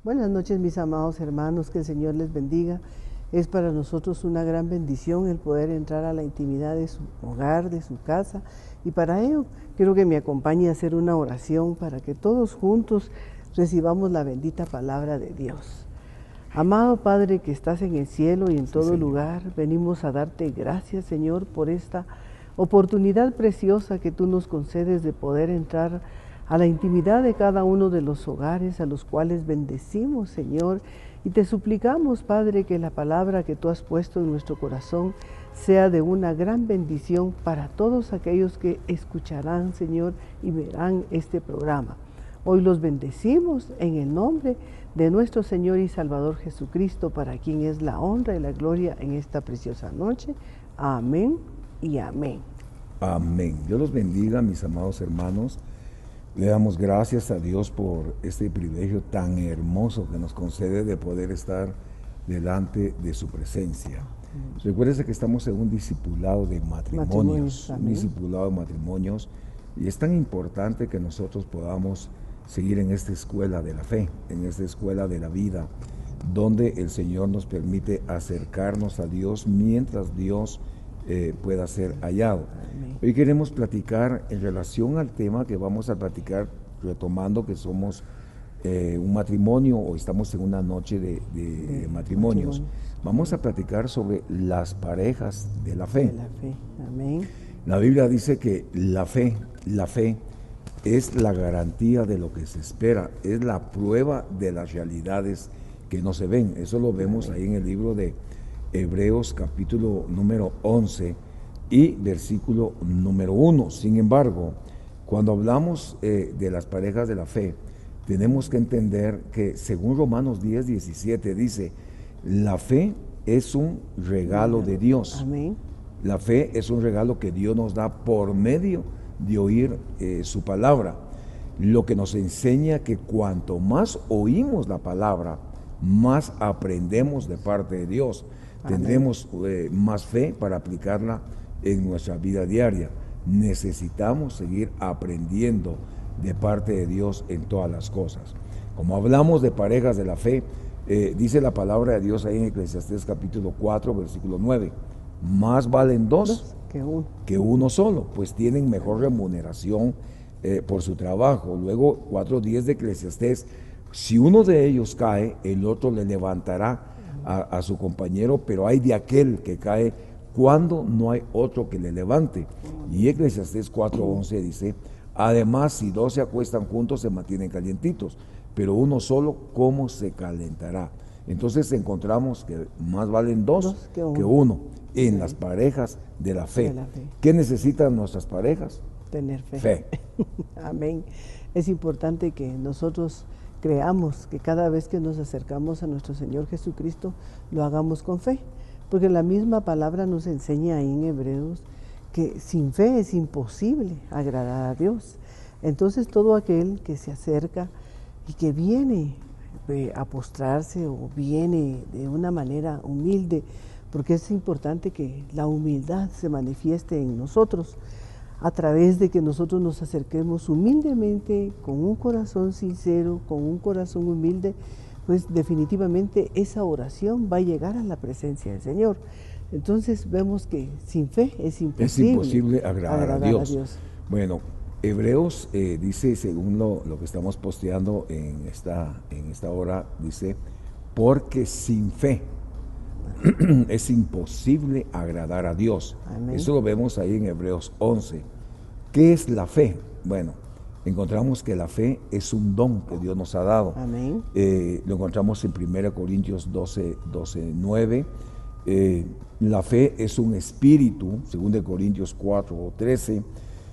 Buenas noches, mis amados hermanos, que el Señor les bendiga. Es para nosotros una gran bendición el poder entrar a la intimidad de su hogar, de su casa, y para ello quiero que me acompañe a hacer una oración para que todos juntos recibamos la bendita palabra de Dios. Amado Padre que estás en el cielo y en todo lugar, venimos a darte gracias, Señor, por esta oportunidad preciosa que tú nos concedes de poder entrar a la intimidad de cada uno de los hogares a los cuales bendecimos, Señor, y te suplicamos, Padre, que la palabra que tú has puesto en nuestro corazón sea de una gran bendición para todos aquellos que escucharán, Señor, y verán este programa. Hoy los bendecimos en el nombre de nuestro Señor y Salvador Jesucristo, para quien es la honra y la gloria en esta preciosa noche. Amén y amén. Amén. Dios los bendiga, mis amados hermanos. Le damos gracias a Dios por este privilegio tan hermoso que nos concede de poder estar delante de su presencia. Recuérdese que estamos en un discipulado de matrimonios, un discipulado de matrimonios, y es tan importante que nosotros podamos seguir en esta escuela de la fe, en esta escuela de la vida, donde el Señor nos permite acercarnos a Dios mientras Dios pueda ser hallado. Amén. Hoy queremos platicar en relación al tema que vamos a platicar, retomando que somos un matrimonio o estamos en una noche de matrimonios. Vamos a platicar sobre las parejas de la fe. Amén. La Biblia dice que la fe es la garantía de lo que se espera, es la prueba de las realidades que no se ven. Eso lo vemos ahí en el libro de Hebreos capítulo número 11 y versículo número 1. Sin embargo, cuando hablamos de las parejas de la fe, tenemos que entender que según Romanos 10:17 dice, la fe es un regalo de Dios. Amén. La fe es un regalo que Dios nos da por medio de oír su palabra, lo que nos enseña que cuanto más oímos la palabra, más aprendemos de parte de Dios. Amén. Tendremos más fe para aplicarla en nuestra vida diaria. Necesitamos seguir aprendiendo de parte de Dios en todas las cosas. Como hablamos de parejas de la fe, dice la palabra de Dios ahí en Eclesiastés capítulo 4, versículo 9, más valen dos que uno solo, pues tienen mejor remuneración por su trabajo. Luego 4:10 de Eclesiastés, si uno de ellos cae, el otro le levantará a su compañero, pero hay de aquel que cae cuando no hay otro que le levante. Y Eclesiastés 4:11 dice, además, si dos se acuestan juntos, se mantienen calientitos, pero uno solo, ¿cómo se calentará? Entonces encontramos que más valen dos que uno en las parejas de la fe. ¿Qué necesitan nuestras parejas? Tener fe. Amén. Es importante que nosotros creamos que cada vez que nos acercamos a nuestro Señor Jesucristo, lo hagamos con fe, porque la misma palabra nos enseña ahí en Hebreos que sin fe es imposible agradar a Dios. Entonces todo aquel que se acerca y que viene a postrarse o viene de una manera humilde, porque es importante que la humildad se manifieste en nosotros, a través de que nosotros nos acerquemos humildemente, con un corazón sincero, con un corazón humilde, pues definitivamente esa oración va a llegar a la presencia del Señor. Entonces vemos que sin fe es imposible agradar a Dios. Bueno, Hebreos dice, según lo que estamos posteando en esta hora, dice, porque sin fe es imposible agradar a Dios. Amén. Eso lo vemos ahí en Hebreos 11. ¿Qué es la fe? Bueno, encontramos que la fe es un don que Dios nos ha dado. Amén. Lo encontramos en 1 Corintios 12:9. La fe es un espíritu, 2 Corintios 4:13.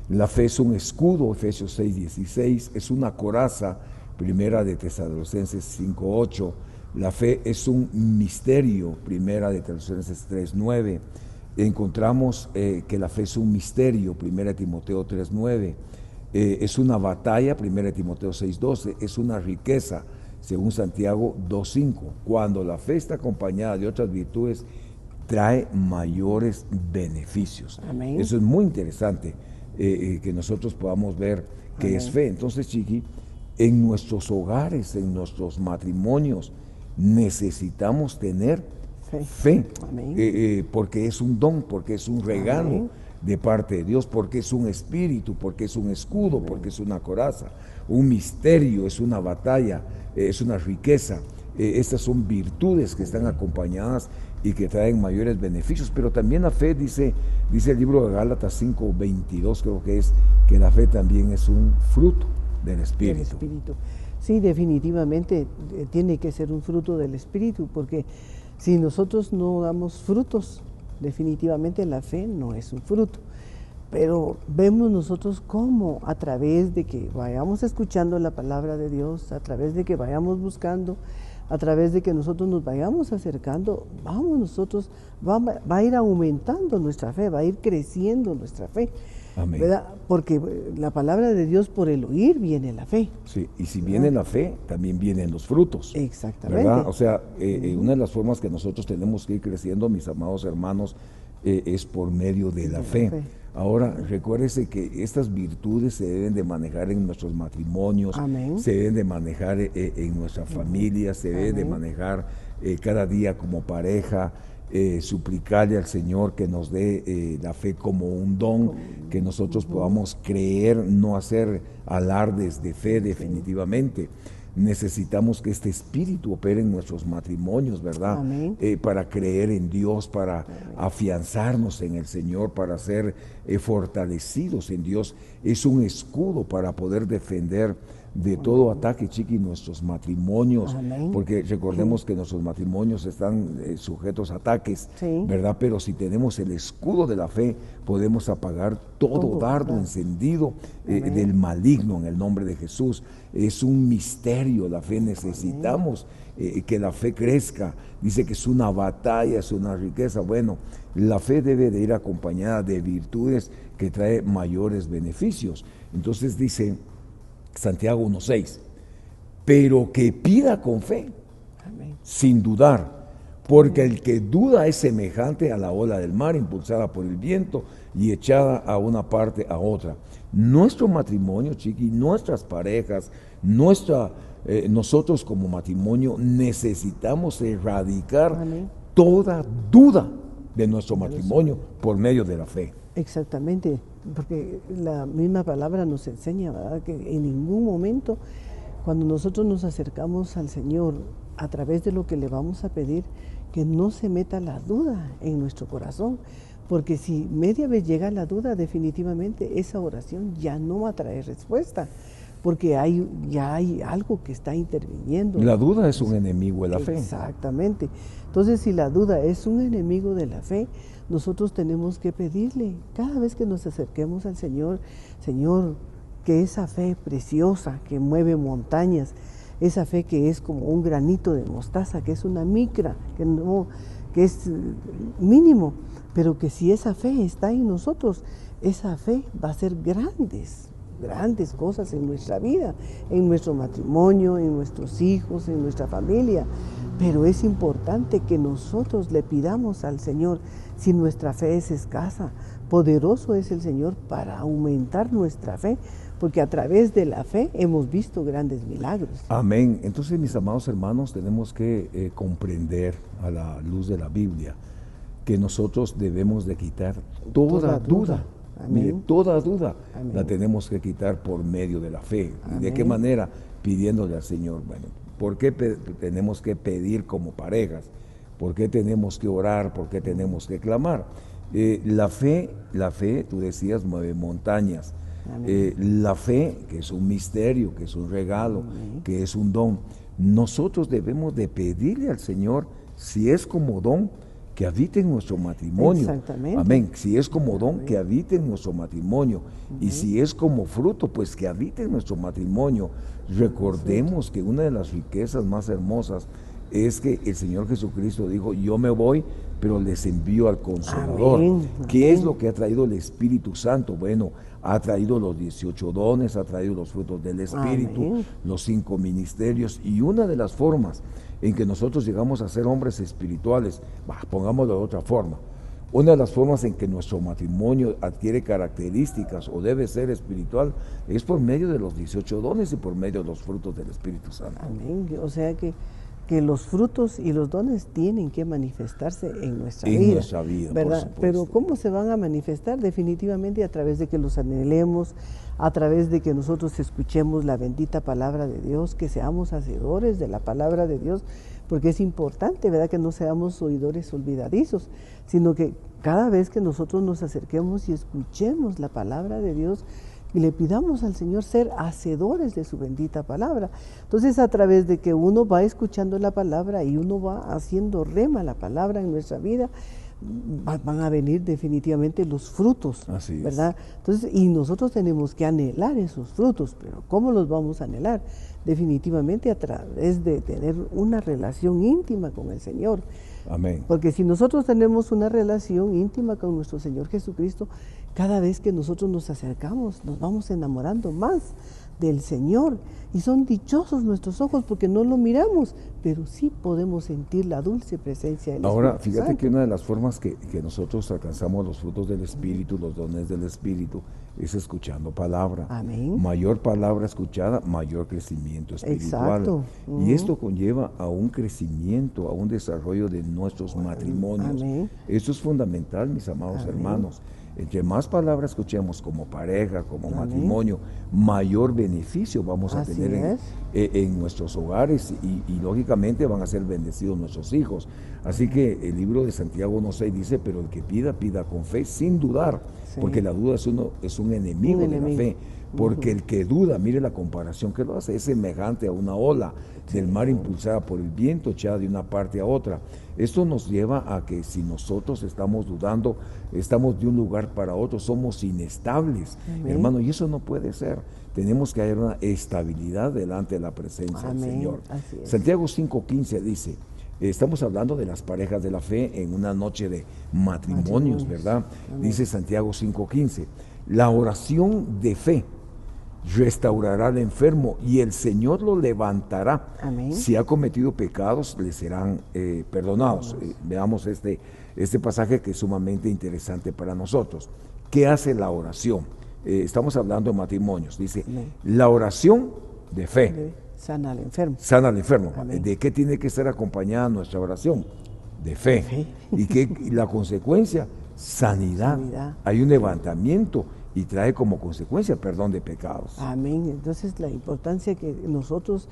La fe es un escudo, Efesios 6:16. Es una coraza, 1 de Tesalonicenses 5:8. La fe es un misterio, 1 de Tesalonicenses 3:9. Encontramos que la fe es un misterio, 1 Timoteo 3:9. Es una batalla, 1 Timoteo 6:12. Es una riqueza, según Santiago 2:5. Cuando la fe está acompañada de otras virtudes, trae mayores beneficios. Amén. Eso es muy interesante, que nosotros podamos ver que es fe. Entonces, Chiqui, En nuestros hogares, en nuestros matrimonios, necesitamos tener fe, porque es un don, porque es un regalo. Amén. De parte de Dios, porque es un espíritu, porque es un escudo, amén, porque es una coraza, un misterio, es una batalla, es una riqueza. Estas son virtudes que están acompañadas y que traen mayores beneficios, pero también la fe, dice el libro de Gálatas 5:22, creo que es, que la fe también es un fruto del Espíritu. Del Espíritu. Sí, definitivamente tiene que ser un fruto del Espíritu, porque si nosotros no damos frutos, definitivamente la fe no es un fruto. Pero vemos nosotros cómo a través de que vayamos escuchando la palabra de Dios, a través de que vayamos buscando, a través de que nosotros nos vayamos acercando, va a ir aumentando nuestra fe, va a ir creciendo nuestra fe. Amén. ¿Verdad? Porque la palabra de Dios, por el oír viene la fe. Sí, y si viene la fe, también vienen los frutos. Exactamente. ¿Verdad? O sea, una de las formas que nosotros tenemos que ir creciendo, mis amados hermanos, es por medio de la fe. Ahora, recuérdese que estas virtudes se deben de manejar en nuestros matrimonios, amén, se deben de manejar en nuestra familia, se deben de manejar cada día como pareja. Suplicarle al Señor que nos dé la fe como un don, que nosotros podamos creer, no hacer alardes de fe definitivamente. Necesitamos que este espíritu opere en nuestros matrimonios, ¿verdad? Para creer en Dios, para afianzarnos en el Señor, para ser fortalecidos en Dios. Es un escudo para poder defender de todo ataque, chiqui, nuestros matrimonios. Amén. Porque recordemos que nuestros matrimonios están sujetos a ataques, ¿verdad? Pero si tenemos el escudo de la fe, podemos apagar todo dardo encendido del maligno en el nombre de Jesús. Es un misterio la fe, necesitamos que la fe crezca. Dice que es una batalla, es una riqueza. Bueno, la fe debe de ir acompañada de virtudes que trae mayores beneficios. Entonces dice Santiago 1:6, pero que pida con fe, amén, sin dudar, porque el que duda es semejante a la ola del mar, impulsada por el viento y echada a una parte a otra. Nuestro matrimonio, chiqui, nuestras parejas, nosotros como matrimonio necesitamos erradicar, amén, toda duda de nuestro matrimonio por medio de la fe. Exactamente, porque la misma palabra nos enseña, ¿verdad?, que en ningún momento, cuando nosotros nos acercamos al Señor a través de lo que le vamos a pedir, que no se meta la duda en nuestro corazón, porque si media vez llega la duda, definitivamente esa oración ya no va a traer respuesta, porque ya hay algo que está interviniendo. La duda es un enemigo de la fe. Exactamente. Entonces, si la duda es un enemigo de la fe, nosotros tenemos que pedirle, cada vez que nos acerquemos al Señor, Señor, que esa fe preciosa que mueve montañas, esa fe que es como un granito de mostaza, que es una micra, que es mínimo, pero que si esa fe está en nosotros, esa fe va a hacer grandes cosas en nuestra vida, en nuestro matrimonio, en nuestros hijos, en nuestra familia. Pero es importante que nosotros le pidamos al Señor, si nuestra fe es escasa, poderoso es el Señor para aumentar nuestra fe, porque a través de la fe hemos visto grandes milagros. Amén. Entonces, mis amados hermanos, tenemos que comprender a la luz de la Biblia que nosotros debemos de quitar toda duda. Mire, toda duda, amén, la tenemos que quitar por medio de la fe. Amén. ¿Y de qué manera? Pidiéndole al Señor. Bueno, ¿por qué tenemos que pedir como parejas? ¿Por qué tenemos que orar? ¿Por qué tenemos que clamar? La fe, tú decías, mueve montañas. La fe, que es un misterio, que es un regalo, amén, que es un don. Nosotros debemos de pedirle al Señor, si es como don, que habite en nuestro matrimonio. Exactamente. Amén. Si es como don, que habite en nuestro matrimonio. Y si es como fruto, pues que habite en nuestro matrimonio. Recordemos que una de las riquezas más hermosas es que el Señor Jesucristo dijo, yo me voy, pero les envío al Consolador. Amén. ¿Qué es lo que ha traído el Espíritu Santo? Bueno, ha traído los 18 dones, ha traído los frutos del Espíritu, amén, los 5 ministerios, y una de las formas en que nosotros llegamos a ser hombres espirituales, pongámoslo de otra forma, Una de las formas en que nuestro matrimonio adquiere características o debe ser espiritual es por medio de los 18 dones y por medio de los frutos del Espíritu Santo. Amén. O sea que los frutos y los dones tienen que manifestarse en nuestra vida. En nuestra vida, ¿verdad? por supuesto. Pero ¿cómo se van a manifestar? Definitivamente a través de que los anhelemos, a través de que nosotros escuchemos la bendita palabra de Dios, que seamos hacedores de la palabra de Dios, porque es importante, ¿verdad?, que no seamos oidores olvidadizos, sino que cada vez que nosotros nos acerquemos y escuchemos la palabra de Dios, y le pidamos al Señor ser hacedores de su bendita palabra. Entonces, a través de que uno va escuchando la palabra y uno va haciendo rema la palabra en nuestra vida, van a venir definitivamente los frutos, Así es. ¿verdad? Entonces, y nosotros tenemos que anhelar esos frutos, pero ¿cómo los vamos a anhelar? Definitivamente a través de tener una relación íntima con el Señor. Amén. Porque si nosotros tenemos una relación íntima con nuestro Señor Jesucristo, cada vez que nosotros nos acercamos, nos vamos enamorando más del Señor. Y son dichosos nuestros ojos porque no lo miramos, pero sí podemos sentir la dulce presencia del Ahora, Espíritu fíjate Santo. que una de las formas que nosotros alcanzamos los frutos del Espíritu, los dones del Espíritu, es escuchando palabra. Amén. Mayor palabra escuchada, mayor crecimiento espiritual. Exacto. Y esto conlleva a un crecimiento, a un desarrollo de nuestros matrimonios. Amén. Esto es fundamental, mis amados Amén. hermanos. Entre más palabras escuchemos como pareja, como Amén. matrimonio, mayor beneficio vamos a Así tener es. en nuestros hogares y lógicamente van a ser bendecidos nuestros hijos. Así que el libro de Santiago 1:6 dice, pero el que pida, pida con fe, sin dudar, Sí. porque la duda es un enemigo Un de la enemigo. fe. Porque el que duda, mire la comparación que lo hace, es semejante a una ola del mar impulsada por el viento, echada de una parte a otra. Esto nos lleva a que si nosotros estamos dudando, estamos de un lugar para otro, somos inestables, Amén. hermano, y eso no puede ser. Tenemos que haber una estabilidad delante de la presencia del Amén. Señor. Así es. Santiago 5:15 dice, estamos hablando de las parejas de la fe en una noche de matrimonios, ¿verdad? Amén. Dice Santiago 5:15, la oración de fe restaurará al enfermo y el Señor lo levantará. Amén. Si ha cometido pecados, le serán perdonados. Veamos este pasaje que es sumamente interesante para nosotros. ¿Qué hace la oración? Estamos hablando de matrimonios. Dice, Amén. la oración de fe Sana al enfermo. sana al enfermo. Amén. ¿De qué tiene que ser acompañada nuestra oración? De fe. Fe. Y la consecuencia, sanidad. Sanidad. Hay un levantamiento y trae como consecuencia perdón de pecados. Amén. Entonces la importancia que nosotros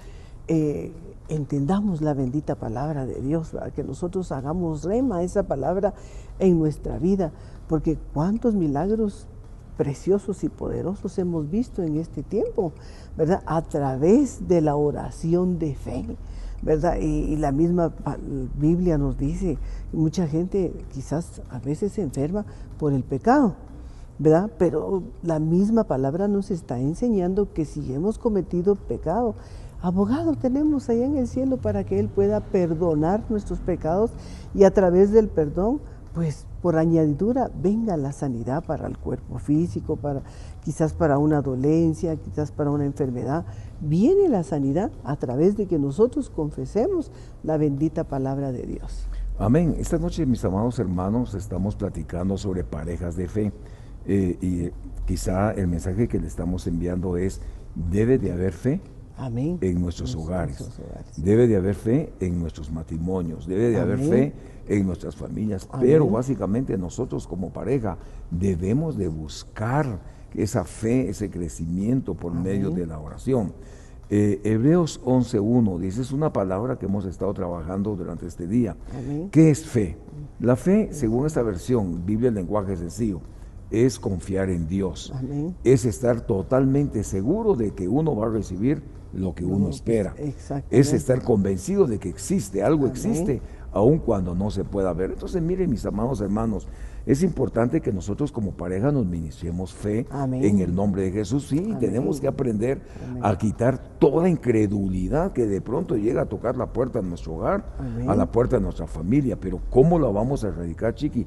entendamos la bendita palabra de Dios, ¿verdad? Que nosotros hagamos rema esa palabra en nuestra vida, porque cuántos milagros preciosos y poderosos hemos visto en este tiempo, ¿verdad? A través de la oración de fe, ¿verdad? Y la misma Biblia nos dice, mucha gente quizás a veces se enferma por el pecado, ¿verdad? Pero la misma palabra nos está enseñando que si hemos cometido pecado, abogado tenemos allá en el cielo para que Él pueda perdonar nuestros pecados y a través del perdón, pues por añadidura venga la sanidad para el cuerpo físico, quizás para una dolencia, quizás para una enfermedad. Viene la sanidad a través de que nosotros confesemos la bendita palabra de Dios. Amén. Esta noche, mis amados hermanos, estamos platicando sobre parejas de fe. Y quizá el mensaje que le estamos enviando es, debe de haber fe Amén. en nuestros hogares, nuestros hogares. debe de haber fe en nuestros matrimonios, debe de haber Amén. fe en nuestras familias, Amén. pero básicamente nosotros como pareja debemos de buscar esa fe, ese crecimiento por medio de la oración. Hebreos 11:1 dice, es una palabra que hemos estado trabajando durante este día. Amén. ¿Qué es fe? La fe, según esta versión, Biblia en lenguaje sencillo, es confiar en Dios. Amén. Es estar totalmente seguro de que uno va a recibir lo que uno espera. Exactamente. Es estar convencido de que existe, algo Amén. existe, aun cuando no se pueda ver. Entonces, miren, mis amados hermanos, es importante que nosotros como pareja nos ministremos fe Amén. en el nombre de Jesús. Sí, Amén. tenemos que aprender Amén. a quitar toda incredulidad que de pronto llega a tocar la puerta de nuestro hogar, Amén. a la puerta de nuestra familia. Pero ¿cómo la vamos a erradicar, Chiqui?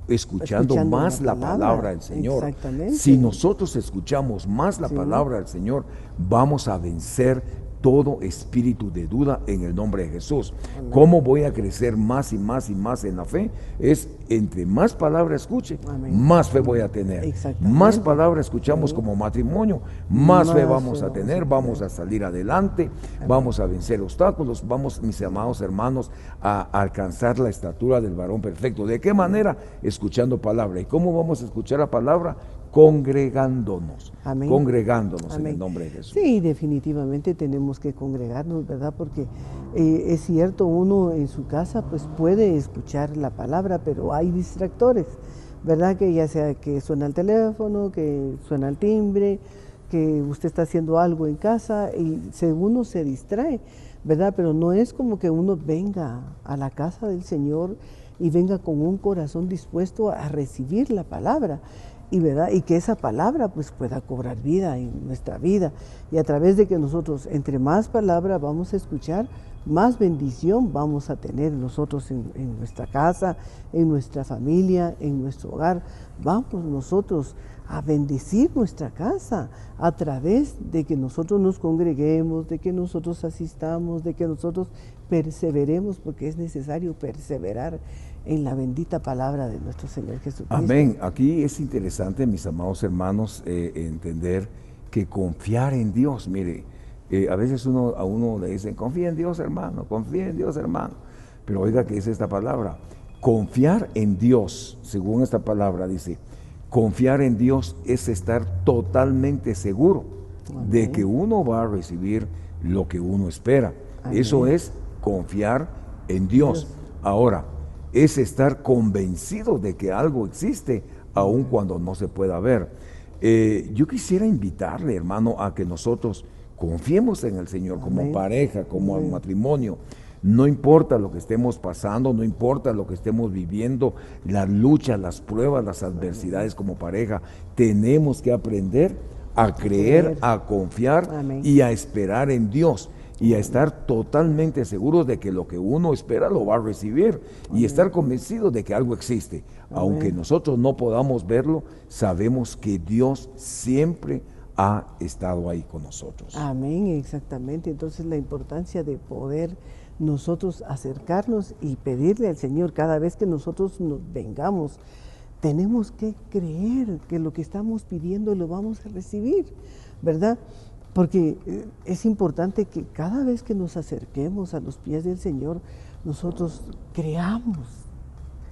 Escuchando más la palabra del Señor. Exactamente. Si nosotros escuchamos más la Sí. palabra del Señor, vamos a vencer todo espíritu de duda en el nombre de Jesús. ¿Cómo voy a crecer más y más y más en la fe? Es entre más palabras escuche, más fe voy a tener. Más palabras escuchamos como matrimonio, más fe vamos a tener, vamos a salir adelante, vamos a vencer obstáculos, vamos, mis amados hermanos, a alcanzar la estatura del varón perfecto. ¿De qué manera? Escuchando palabra. ¿Y cómo vamos a escuchar la palabra? Congregándonos. Congregándonos en el nombre de Jesús. Sí, definitivamente tenemos que congregarnos, ¿verdad? Porque es cierto, uno en su casa pues puede escuchar la palabra, pero hay distractores, ¿verdad? Que ya sea que suena el teléfono, que suena el timbre, que usted está haciendo algo en casa y uno se distrae, ¿verdad? Pero no es como que uno venga a la casa del Señor y venga con un corazón dispuesto a recibir la palabra. Y, ¿verdad? Y que esa palabra pues pueda cobrar vida en nuestra vida. Y a través de que nosotros, entre más palabra vamos a escuchar, más bendición vamos a tener nosotros en nuestra casa, en nuestra familia, en nuestro hogar. Vamos nosotros a bendecir nuestra casa a través de que nosotros nos congreguemos, de que nosotros asistamos, de que nosotros perseveremos, porque es necesario perseverar en la bendita palabra de nuestro Señor Jesucristo. Amén. Aquí es interesante, mis amados hermanos, entender que confiar en Dios, mire, a veces a uno le dicen, confía en Dios, hermano, confía en Dios, hermano. Pero oiga que es esta palabra, confiar en Dios, según esta palabra dice, confiar en Dios es estar totalmente seguro de que uno va a recibir lo que uno espera. Eso es confiar en Dios. Ahora, es estar convencido de que algo existe, aun cuando no se pueda ver. Yo quisiera invitarle, hermano, a que nosotros confiemos en el Señor como pareja, como matrimonio. No importa lo que estemos pasando, no importa lo que estemos viviendo, las luchas, las pruebas, las adversidades como pareja, tenemos que aprender a creer, a confiar y a esperar en Dios. Y a estar totalmente seguros de que lo que uno espera lo va a recibir. Y estar convencidos de que algo existe. Aunque nosotros no podamos verlo, sabemos que Dios siempre ha estado ahí con nosotros. Amén, exactamente. Entonces la importancia de poder nosotros acercarnos y pedirle al Señor cada vez que nosotros nos vengamos, tenemos que creer que lo que estamos pidiendo lo vamos a recibir, ¿verdad? Porque es importante que cada vez que nos acerquemos a los pies del Señor, nosotros creamos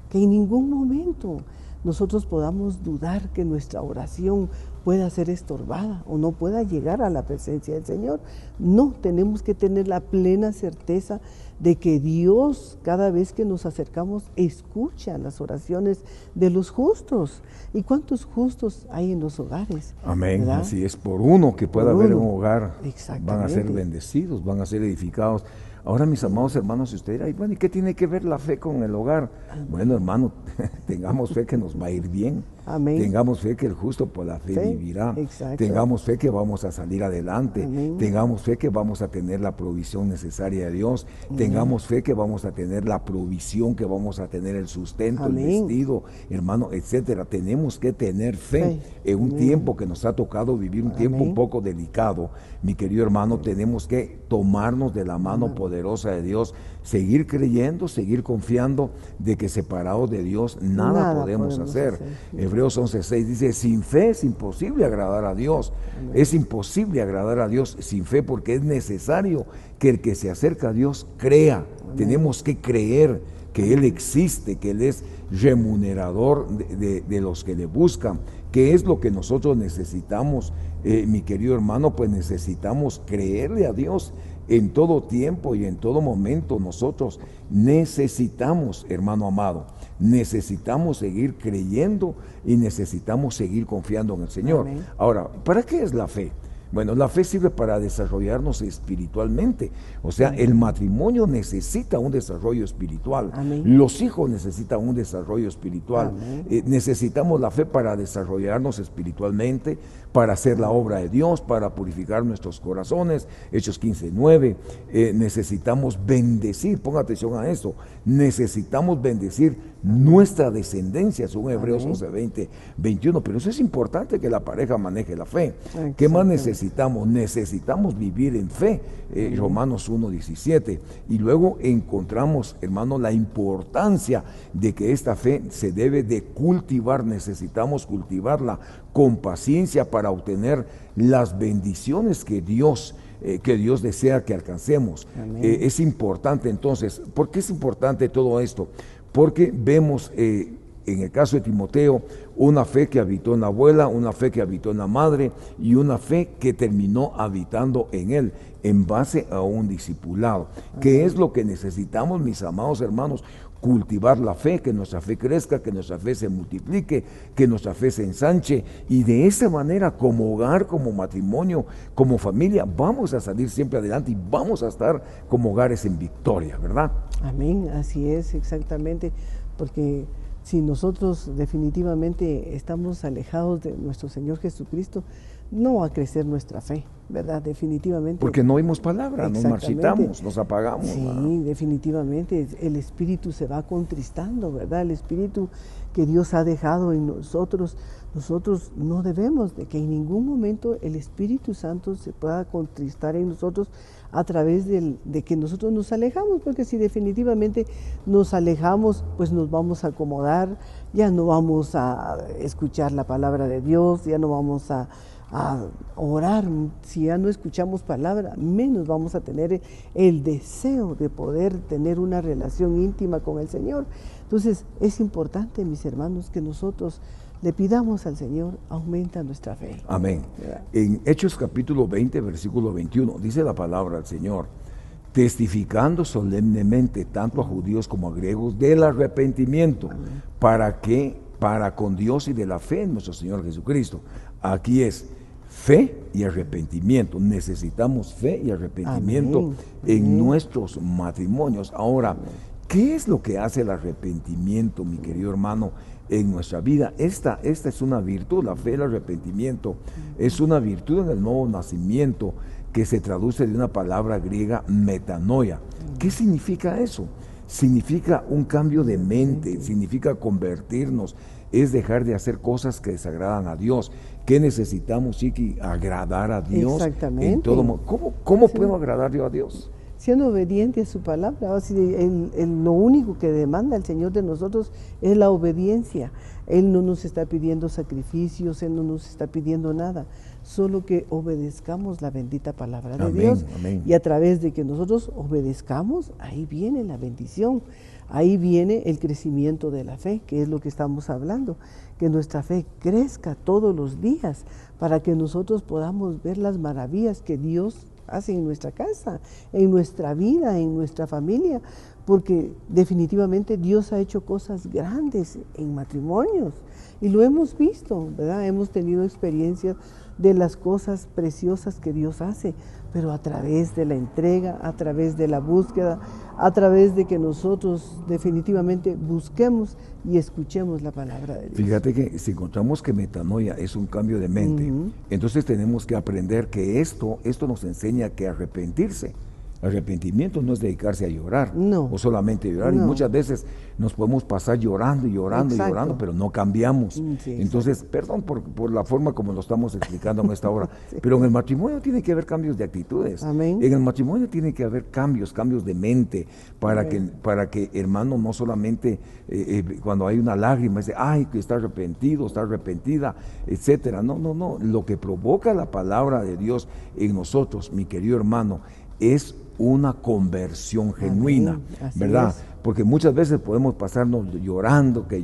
que en ningún momento nosotros podamos dudar que nuestra oración pueda ser estorbada o no pueda llegar a la presencia del Señor. No, tenemos que tener la plena certeza de que Dios, cada vez que nos acercamos, escucha las oraciones de los justos. ¿Y cuántos justos hay en los hogares? Amén, ¿verdad? Así es, por uno que pueda haber en un hogar, van a ser bendecidos, van a ser edificados. Ahora, mis amados hermanos, si usted dirá, bueno, ¿y qué tiene que ver la fe con el hogar? Bueno, hermano, tengamos fe que nos va a ir bien. Amén. Tengamos fe que el justo por la fe vivirá. Exacto. Tengamos fe que vamos a salir adelante. Amén. Tengamos fe que vamos a tener la provisión necesaria de Dios. Tengamos fe que vamos a tener la provisión, que vamos a tener el sustento, el vestido, hermano, etcétera. Tenemos que tener fe en un tiempo que nos ha tocado vivir, un tiempo un poco delicado. Mi querido hermano, tenemos que tomarnos de la mano poderosa de Dios, seguir creyendo, seguir confiando de que separados de Dios nada podemos hacer. Hebreos 11:6 dice, sin fe es imposible agradar a Dios. Es imposible agradar a Dios sin fe, porque es necesario que el que se acerca a Dios crea. Tenemos que creer que Él existe, que Él es remunerador de los que le buscan. ¿Qué es lo que nosotros necesitamos, mi querido hermano? Pues necesitamos creerle a Dios en todo tiempo y en todo momento. Nosotros necesitamos, hermano amado, necesitamos seguir creyendo y necesitamos seguir confiando en el Señor. Amén. Ahora, ¿para qué es la fe? Bueno, la fe sirve para desarrollarnos espiritualmente. O sea, el matrimonio necesita un desarrollo espiritual. Amén. Los hijos necesitan un desarrollo espiritual. Necesitamos la fe para desarrollarnos espiritualmente, para hacer la obra de Dios, para purificar nuestros corazones. Hechos 15:9. Necesitamos bendecir, ponga atención a eso, necesitamos bendecir nuestra descendencia, según Hebreos 11:20, 21. Pero eso es importante, que la pareja maneje la fe. ¿Qué más necesitamos? necesitamos vivir en fe, Romanos 1:17. Y luego encontramos, hermano, la importancia de que esta fe se debe de cultivar, necesitamos cultivarla con paciencia para obtener las bendiciones que Dios desea que alcancemos. Es importante entonces, ¿por qué es importante todo esto? Porque vemos en el caso de Timoteo, una fe que habitó en la abuela, una fe que habitó en la madre y una fe que terminó habitando en él en base a un discipulado. ¿Qué es lo que necesitamos, mis amados hermanos? Cultivar la fe, que nuestra fe crezca, que nuestra fe se multiplique, que nuestra fe se ensanche, y de esa manera, como hogar, como matrimonio, como familia, vamos a salir siempre adelante y vamos a estar como hogares en victoria, ¿verdad? Amén, así es, exactamente, porque si nosotros definitivamente estamos alejados de nuestro Señor Jesucristo, no va a crecer nuestra fe, ¿verdad? Definitivamente. Porque no oímos palabra, nos marchitamos, nos apagamos. Sí, ¿verdad? Definitivamente el Espíritu se va contristando, ¿verdad? El Espíritu que Dios ha dejado en nosotros no debemos de que en ningún momento el Espíritu Santo se pueda contristar en nosotros a través de que nosotros nos alejamos, porque si definitivamente nos alejamos, pues nos vamos a acomodar, ya no vamos a escuchar la palabra de Dios, ya no vamos a orar. Si ya no escuchamos palabra, menos vamos a tener el deseo de poder tener una relación íntima con el Señor. Entonces es importante, mis hermanos, que nosotros le pidamos al Señor, aumenta nuestra fe. Amén. ¿Verdad? En Hechos capítulo 20, versículo 21, dice la palabra del Señor: testificando solemnemente tanto a judíos como a griegos del arrepentimiento, para con Dios y de la fe en nuestro Señor Jesucristo. Aquí es fe y arrepentimiento. Necesitamos fe y arrepentimiento en nuestros matrimonios. Ahora, ¿qué es lo que hace el arrepentimiento, mi querido hermano, en nuestra vida? Esta es una virtud, la fe y el arrepentimiento es una virtud en el nuevo nacimiento, que se traduce de una palabra griega, metanoia. ¿Qué significa eso? Significa un cambio de mente, significa convertirnos, es dejar de hacer cosas que desagradan a Dios. ¿Qué necesitamos, Chiqui? Agradar a Dios. Exactamente. En todo modo. ¿Cómo puedo agradar yo a Dios? Siendo obediente a su palabra. Lo único que demanda el Señor de nosotros es la obediencia. Él no nos está pidiendo sacrificios, Él no nos está pidiendo nada, solo que obedezcamos la bendita palabra de Dios. Amén. Y a través de que nosotros obedezcamos, ahí viene la bendición, ahí viene el crecimiento de la fe, que es lo que estamos hablando, que nuestra fe crezca todos los días para que nosotros podamos ver las maravillas que Dios hace en nuestra casa, en nuestra vida, en nuestra familia, porque definitivamente Dios ha hecho cosas grandes en matrimonios y lo hemos visto, ¿verdad? Hemos tenido experiencias de las cosas preciosas que Dios hace, pero a través de la entrega, a través de la búsqueda, a través de que nosotros definitivamente busquemos y escuchemos la palabra de Dios. Fíjate que si encontramos que metanoia es un cambio de mente, entonces tenemos que aprender que esto nos enseña que arrepentirse. Arrepentimiento no es dedicarse a llorar, o solamente llorar, y muchas veces nos podemos pasar llorando y llorando y llorando, pero no cambiamos. Entonces, perdón por la forma como lo estamos explicando en esta hora, pero en el matrimonio tiene que haber cambios de actitudes. Amén. En el matrimonio tiene que haber cambios de mente, para que hermano, no solamente cuando hay una lágrima, dice, ay, que está arrepentido, está arrepentida, etcétera. No, lo que provoca la palabra de Dios en nosotros, mi querido hermano, es una conversión genuina, ¿verdad? Es. Porque muchas veces podemos pasarnos llorando, que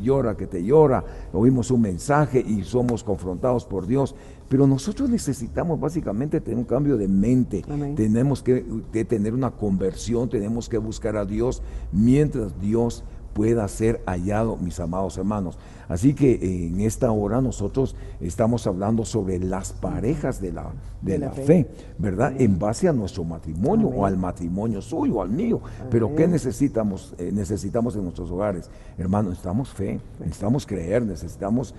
te llora, oímos un mensaje y somos confrontados por Dios, pero nosotros necesitamos básicamente tener un cambio de mente. Amén. Tenemos que tener una conversión, tenemos que buscar a Dios mientras Dios pueda ser hallado, mis amados hermanos. Así que en esta hora nosotros estamos hablando sobre las parejas de la fe, ¿verdad? Amén. En base a nuestro matrimonio. Amén. O al matrimonio suyo, al mío. Amén. Pero ¿qué necesitamos en nuestros hogares? Hermanos, necesitamos fe, necesitamos creer, necesitamos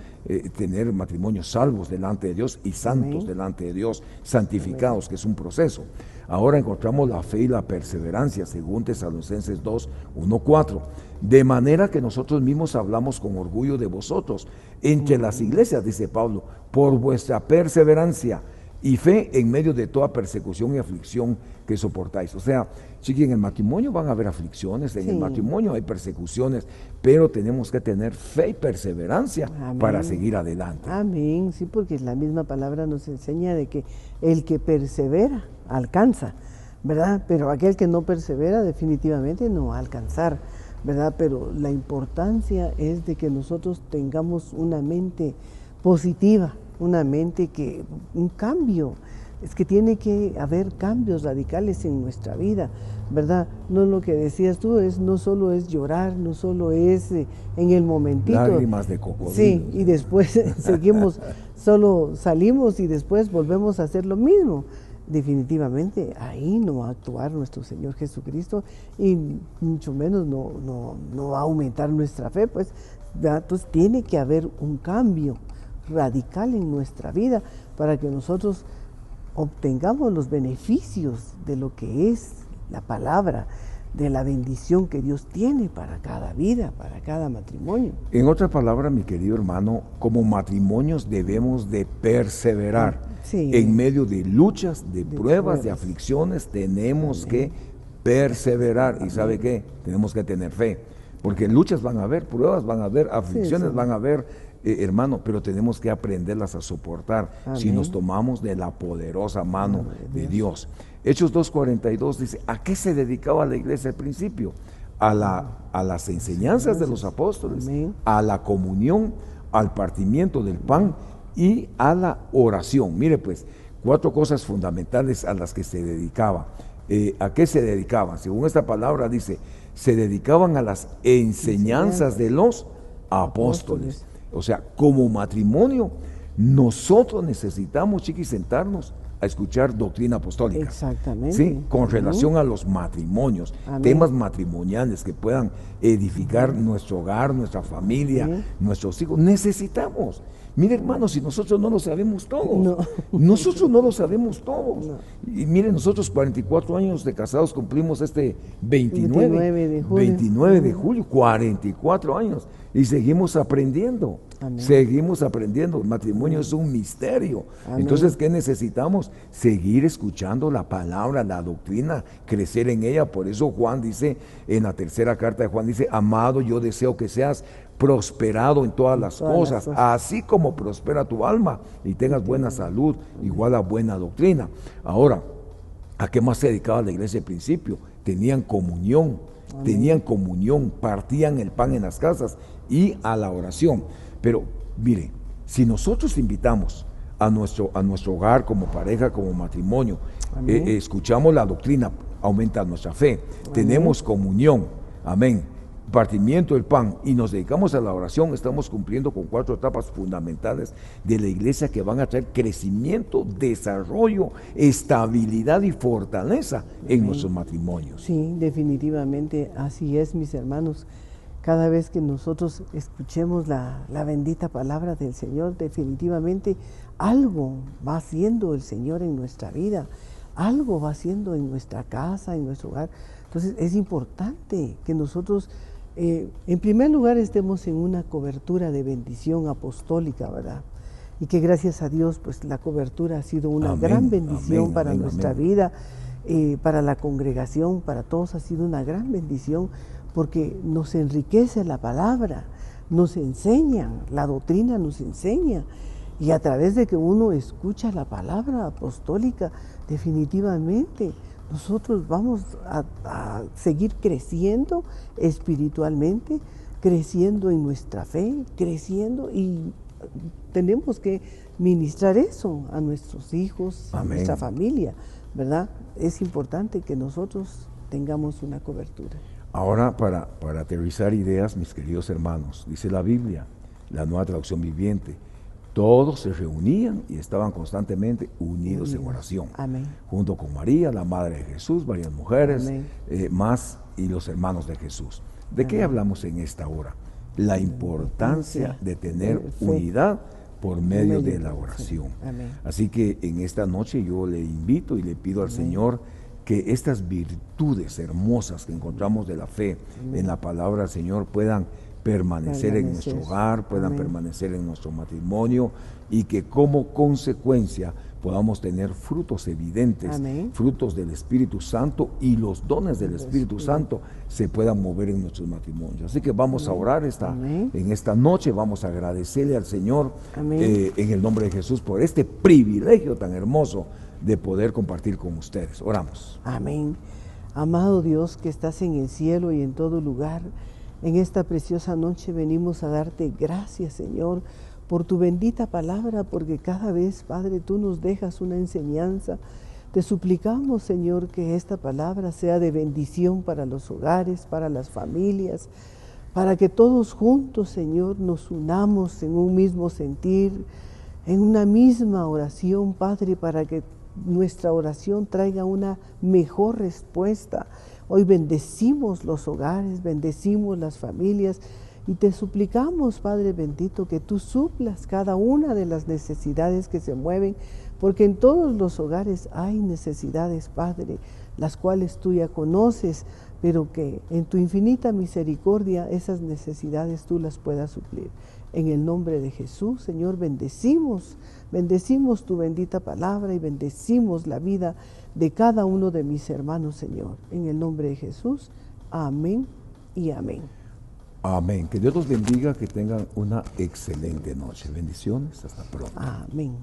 tener matrimonios salvos delante de Dios y santos. Amén. Delante de Dios, santificados. Amén. Que es un proceso. Ahora encontramos la fe y la perseverancia, según Tesalonicenses 2, 1, 4. De manera que nosotros mismos hablamos con orgullo de vosotros entre las iglesias, dice Pablo, por vuestra perseverancia y fe en medio de toda persecución y aflicción que soportáis. O sea, chiqui, en el matrimonio van a haber aflicciones, en el matrimonio hay persecuciones, pero tenemos que tener fe y perseverancia para seguir adelante. Amén, sí, porque la misma palabra nos enseña de que el que persevera alcanza, ¿verdad? Pero aquel que no persevera definitivamente no va a alcanzar, ¿verdad? Pero la importancia es de que nosotros tengamos una mente positiva, una mente que, un cambio, es que tiene que haber cambios radicales en nuestra vida, ¿verdad? No lo que decías tú, no solo es llorar, no solo es en el momentito. Lágrimas de cocodrilo. Sí, y después seguimos, solo salimos y después volvemos a hacer lo mismo. Definitivamente ahí no va a actuar nuestro Señor Jesucristo y mucho menos no va a aumentar nuestra fe, pues, ¿verdad? Entonces tiene que haber un cambio radical en nuestra vida para que nosotros obtengamos los beneficios de lo que es la palabra, de la bendición que Dios tiene para cada vida, para cada matrimonio. En otras palabras, mi querido hermano, como matrimonios debemos de perseverar en medio de luchas, de pruebas, de aflicciones, tenemos que perseverar. ¿Y sabe qué? Tenemos que tener fe, porque luchas van a haber, pruebas van a haber, aflicciones van a haber, hermano, pero tenemos que aprenderlas a soportar si nos tomamos de la poderosa mano de Dios. Hechos 2:42 dice, ¿a qué se dedicaba la iglesia al principio? A las enseñanzas de los apóstoles, a la comunión, al partimiento del pan y a la oración. Mire pues, 4 cosas fundamentales a las que se dedicaba. ¿A qué se dedicaban? Según esta palabra dice, se dedicaban a las enseñanzas de los apóstoles. O sea, como matrimonio, nosotros necesitamos, chiquis, sentarnos a escuchar doctrina apostólica. Exactamente. ¿Sí? Con relación a los matrimonios, temas matrimoniales que puedan edificar nuestro hogar, nuestra familia, nuestros hijos. Necesitamos. Mire, hermanos, si nosotros no lo sabemos todos, nosotros no lo sabemos todos. Y mire, nosotros 44 años de casados cumplimos este 29 de julio, 44 años, y seguimos aprendiendo. Seguimos aprendiendo. El matrimonio es un misterio. Entonces, ¿qué necesitamos? Seguir escuchando la palabra, la doctrina, crecer en ella. Por eso Juan dice, en la tercera carta de Juan dice, amado, yo deseo que seas prosperado en todas las cosas, así como prospera tu alma y tengas buena salud, igual a buena doctrina. Ahora, ¿a qué más se dedicaba la iglesia al principio? Tenían comunión, partían el pan en las casas y a la oración. Pero mire, si nosotros invitamos a nuestro hogar como pareja, como matrimonio, escuchamos la doctrina, aumenta nuestra fe, tenemos comunión, amén, partimiento del pan y nos dedicamos a la oración, estamos cumpliendo con 4 etapas fundamentales de la iglesia que van a traer crecimiento, desarrollo, estabilidad y fortaleza en nuestros matrimonios. Sí, definitivamente así es, mis hermanos. Cada vez que nosotros escuchemos la bendita palabra del Señor, definitivamente algo va haciendo el Señor en nuestra vida, algo va haciendo en nuestra casa, en nuestro hogar. Entonces es importante que nosotros, en primer lugar, estemos en una cobertura de bendición apostólica, ¿verdad? Y que gracias a Dios, pues la cobertura ha sido una gran bendición para nuestra vida, para la congregación, para todos ha sido una gran bendición, porque nos enriquece la palabra, nos enseña, la doctrina nos enseña, y a través de que uno escucha la palabra apostólica, definitivamente nosotros vamos a seguir creciendo espiritualmente, creciendo en nuestra fe, creciendo, y tenemos que ministrar eso a nuestros hijos, a nuestra familia, ¿verdad? Es importante que nosotros tengamos una cobertura. Ahora, para aterrizar ideas, mis queridos hermanos, dice la Biblia, la Nueva Traducción Viviente, todos se reunían y estaban constantemente unidos en oración. Amén. Junto con María, la Madre de Jesús, varias mujeres, más y los hermanos de Jesús. ¿De qué hablamos en esta hora? La importancia de tener unidad por medio de la oración. Así que en esta noche yo le invito y le pido al Señor que estas virtudes hermosas que encontramos de la fe en la palabra del Señor puedan permanecer en nuestro hogar, puedan permanecer en nuestro matrimonio, y que como consecuencia podamos tener frutos evidentes, Amén. frutos del Espíritu Santo, y los dones del Espíritu Santo se puedan mover en nuestros matrimonios. Así que vamos a orar en esta noche, vamos a agradecerle al Señor en el nombre de Jesús por este privilegio tan hermoso de poder compartir con ustedes. Oramos. Amén. Amado Dios que estás en el cielo y en todo lugar, en esta preciosa noche venimos a darte gracias, Señor, por tu bendita palabra, porque cada vez, Padre, tú nos dejas una enseñanza. Te suplicamos, Señor, que esta palabra sea de bendición para los hogares, para las familias, para que todos juntos, Señor, nos unamos en un mismo sentir, en una misma oración, Padre, para que nuestra oración traiga una mejor respuesta. Hoy bendecimos los hogares, bendecimos las familias, y te suplicamos, Padre bendito, que tú suplas cada una de las necesidades que se mueven, porque en todos los hogares hay necesidades, Padre, las cuales tú ya conoces, pero que en tu infinita misericordia esas necesidades tú las puedas suplir. En el nombre de Jesús, Señor, bendecimos tu bendita palabra y bendecimos la vida de cada uno de mis hermanos, Señor. En el nombre de Jesús, amén y amén. Amén. Que Dios los bendiga, que tengan una excelente noche. Bendiciones, hasta pronto. Amén.